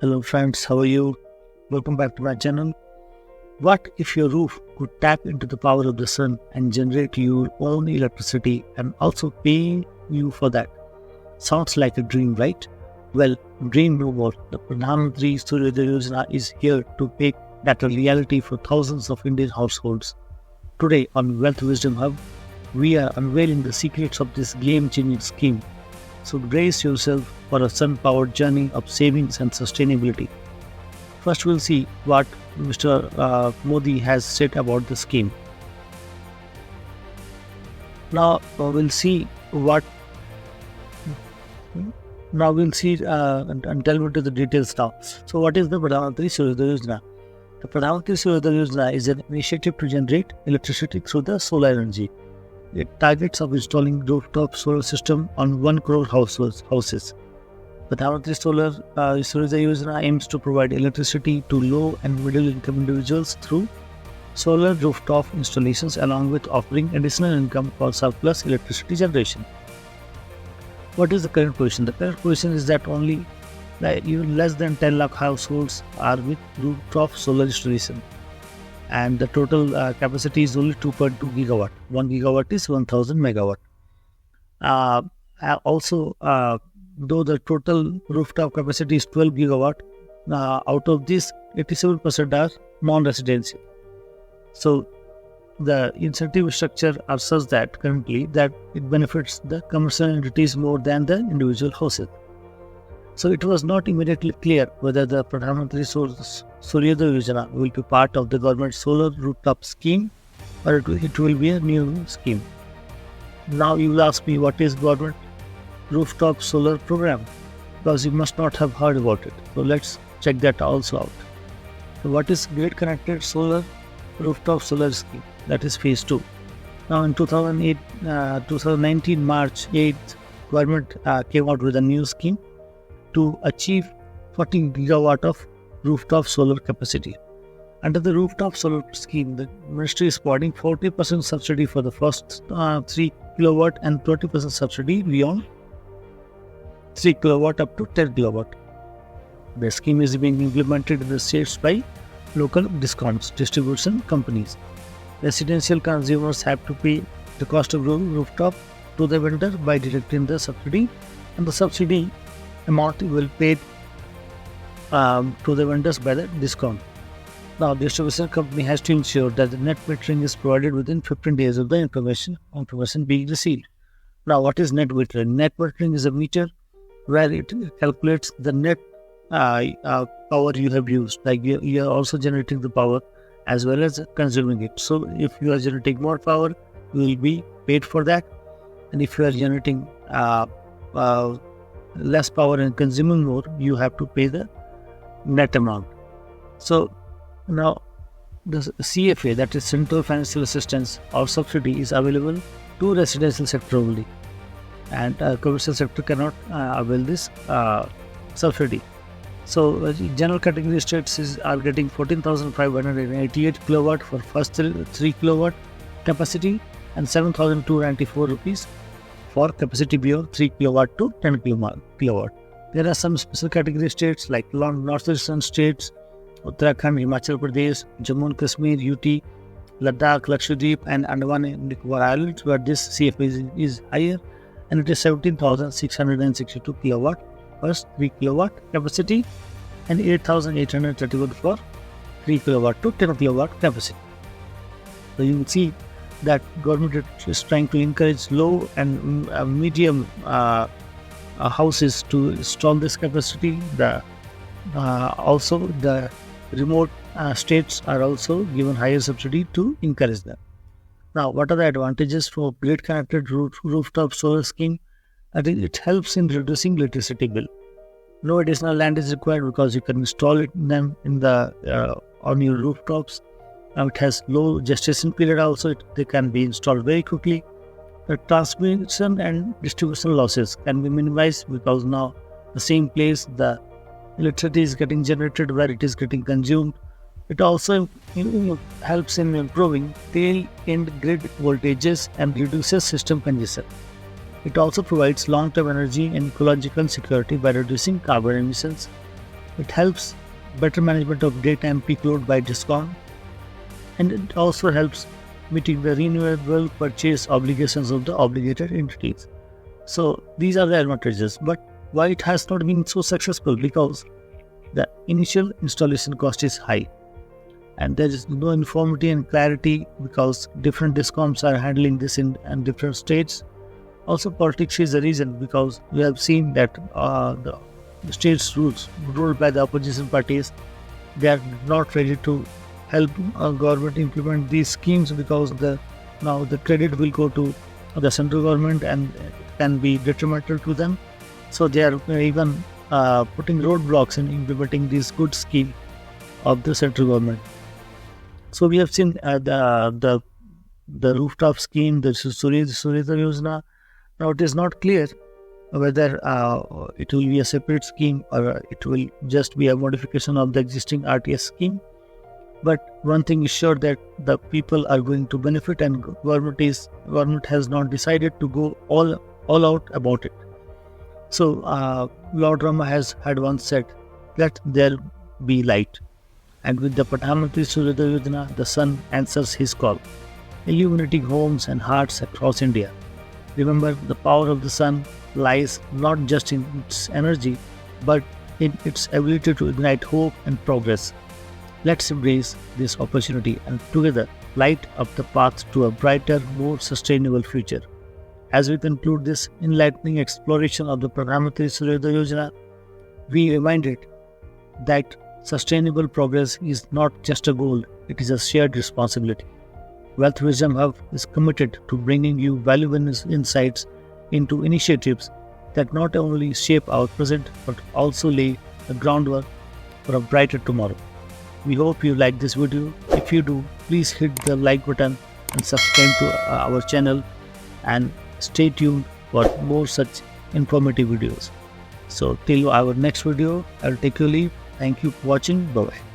Hello friends, how are you? Welcome back to my channel. What if your roof could tap into the power of the sun and generate your own electricity and also pay you for that? Sounds like a dream, right? Well, dream no more. The Pradhanmantri Suryoday Yojana is here to make that a reality for thousands of Indian households. Today on WealthWisdomHub, we are unveiling the secrets of this game-changing scheme. So brace yourself for a sun-powered journey of savings and sustainability. First, we'll see what Mr. Modi has said about the scheme. Now we'll see and delve into the details now. So, what is the Pradhanmantri Suryoday Yojana? The Pradhanmantri Suryoday Yojana is an initiative to generate electricity through the solar energy. It targets of installing rooftop solar system on 1 crore houses. Pradhanmantri Suryoday Yojana aims to provide electricity to low and middle income individuals through solar rooftop installations, along with offering additional income for surplus electricity generation. What is the current position? The current position is that only even less than 10 lakh households are with rooftop solar installation, and the total capacity is only 2.2 gigawatt. 1 gigawatt is 1000 megawatt. Though the total rooftop capacity is 12 gigawatt, out of this 87% are non-residential. So the incentive structure are such that currently that it benefits the commercial entities more than the individual houses. So it was not immediately clear whether the Pradhanmantri Suryoday Yojana will be part of the government solar rooftop scheme or it will be a new scheme. Now you will ask me, what is government rooftop solar program? Because you must not have heard about it. So let's check that also out. So what is grid connected solar rooftop solar scheme? That is phase 2. Now in 2019 March 8th, government came out with a new scheme to achieve 14 gigawatt of rooftop solar capacity. Under the rooftop solar scheme, the ministry is providing 40% subsidy for the first 3 kilowatt and 20% subsidy beyond 3 kilowatt up to 10 kilowatt. The scheme is being implemented in the states by local discoms, distribution companies. Residential consumers have to pay the cost of rooftop to the vendor by deducting the subsidy, and the subsidy amount will be paid to the vendors by the discount. Now, the distribution company has to ensure that the net metering is provided within 15 days of the information being received. Now, what is net metering? Net metering is a meter where it calculates the net power you have used. Like you are also generating the power as well as consuming it. So, if you are generating more power, you will be paid for that. And if you are generating less power and consuming more, you have to pay the net amount. So now the CFA, that is Central Financial Assistance or subsidy, is available to residential sector only, and commercial sector cannot avail this subsidy. So general category states are getting 14,588 kilowatt for first 3 kilowatt capacity and 7,294 rupees for capacity beyond 3 kilowatt to 10 kilowatt. There are some special category states like northeastern states, Uttarakhand, Himachal Pradesh, Jammu and Kashmir, UT, Ladakh, Lakshadweep and Andaman and Nicobar Islands, where this CFA is higher, and it is 17,662 kilowatt first 3 kilowatt capacity and 8,831 for 3 kilowatt to 10 kilowatt capacity. So you will see that government is trying to encourage low and medium houses to install this capacity. Also the remote states are also given higher subsidy to encourage them. Now, what are the advantages for grid connected rooftop solar scheme? I think it helps in reducing electricity bill. No additional land is required because you can install them in the on your rooftops. It has low gestation period also. They can be installed very quickly. The transmission and distribution losses can be minimized because now the same place the electricity is getting generated where it is getting consumed. It also helps in improving tail-end grid voltages and reduces system congestion. It also provides long-term energy and ecological security by reducing carbon emissions. It helps better management of daytime peak load by DISCOM, and it also helps meeting the renewable purchase obligations of the obligated entities. So these are the advantages. But why it has not been so successful? Because the initial installation cost is high, and there is no uniformity and clarity because different DISCOMs are handling this in different states. Also, politics is the reason, because we have seen that the states rules ruled by the opposition parties, they are not ready to help government implement these schemes, because now the credit will go to the central government and can be detrimental to them. So they are even putting roadblocks in implementing this good scheme of the central government. So we have seen the rooftop scheme, the Suryoday Yojana. Now it is not clear whether it will be a separate scheme or it will just be a modification of the existing RTS scheme. But one thing is sure, that the people are going to benefit, and government has not decided to go all out about it. So Lord Rama had once said, "Let there be light." And with the Pradhanmantri Suryoday Yojana, the sun answers his call, illuminating homes and hearts across India. Remember, the power of the sun lies not just in its energy, but in its ability to ignite hope and progress. Let's embrace this opportunity and together light up the path to a brighter, more sustainable future. As we conclude this enlightening exploration of the Pradhanmantri Suryoday Yojana, we reminded that sustainable progress is not just a goal, it is a shared responsibility. Wealth Wisdom Hub is committed to bringing you valuable insights into initiatives that not only shape our present but also lay the groundwork for a brighter tomorrow. We hope you like this video. If you do, please hit the like button and subscribe to our channel, and stay tuned for more such informative videos. So till our next video, I'll take your leave. Thank you for watching. Bye-bye.